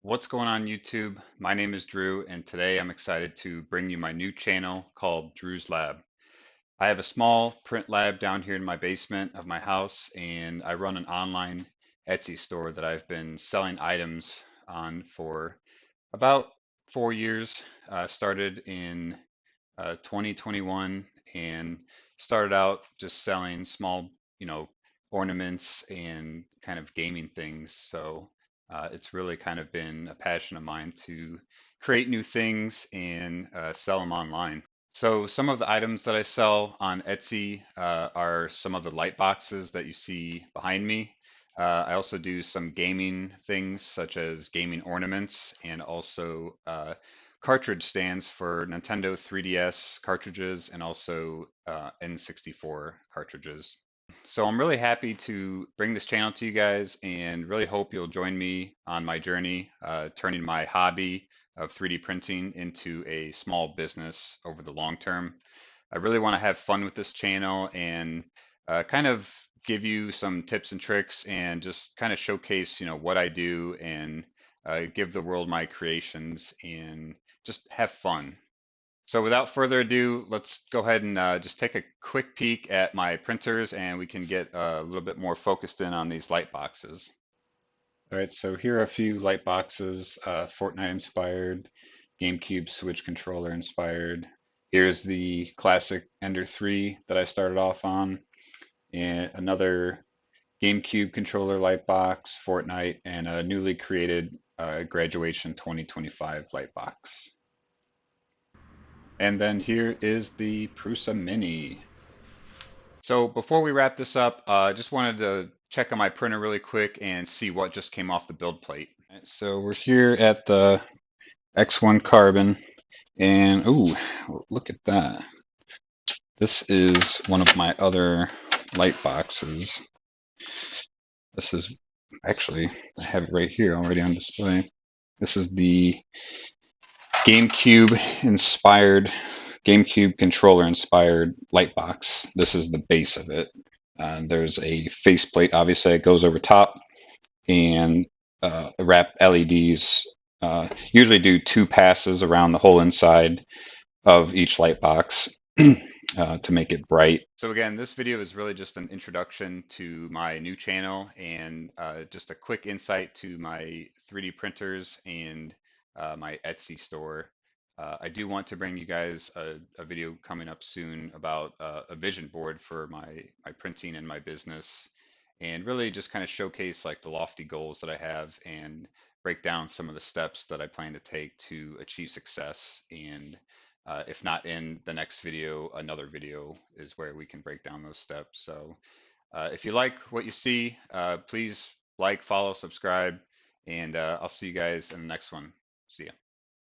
What's going on YouTube? My name is Drew, and today I'm excited to bring you my new channel called Drew's Lab. I have a small print lab down here in my basement of my house, and I run an online Etsy store that I've been selling items on for about 4 years. Started in 2021 and started out just selling small, you know, ornaments and kind of gaming things. So it's really kind of been a passion of mine to create new things and sell them online. So some of the items that I sell on Etsy are some of the light boxes that you see behind me. I also do some gaming things such as gaming ornaments and also cartridge stands for Nintendo 3DS cartridges and also N64 cartridges. So I'm really happy to bring this channel to you guys and really hope you'll join me on my journey, turning my hobby of 3D printing into a small business over the long term. I really want to have fun with this channel and kind of give you some tips and tricks and just kind of showcase, what I do and give the world my creations and just have fun. So without further ado, let's go ahead and just take a quick peek at my printers and we can get a little bit more focused in on these light boxes. All right, so here are a few light boxes, Fortnite inspired, GameCube Switch controller inspired. Here's the classic Ender 3 that I started off on, and another GameCube controller light box, Fortnite, and a newly created Graduation 2025 light box. And then here is the Prusa Mini. So before we wrap this up, I just wanted to check on my printer really quick and see what just came off the build plate. So we're here at the X1 Carbon, and ooh, look at that. This is one of my other light boxes. This is actually, I have it right here already on display. This is the GameCube inspired, GameCube controller inspired light box. This is the base of it. There's a faceplate, obviously, it goes over top, and wrap LEDs. Usually do 2 passes around the whole inside of each light box to make it bright. So again, this video is really just an introduction to my new channel and just a quick insight to my 3D printers and my Etsy store. I do want to bring you guys a video coming up soon about a vision board for my printing and my business, and really just kind of showcase like the lofty goals that I have and break down some of the steps that I plan to take to achieve success. And if not in the next video, another video is where we can break down those steps. So if you like what you see, please like, follow, subscribe, and I'll see you guys in the next one. See ya.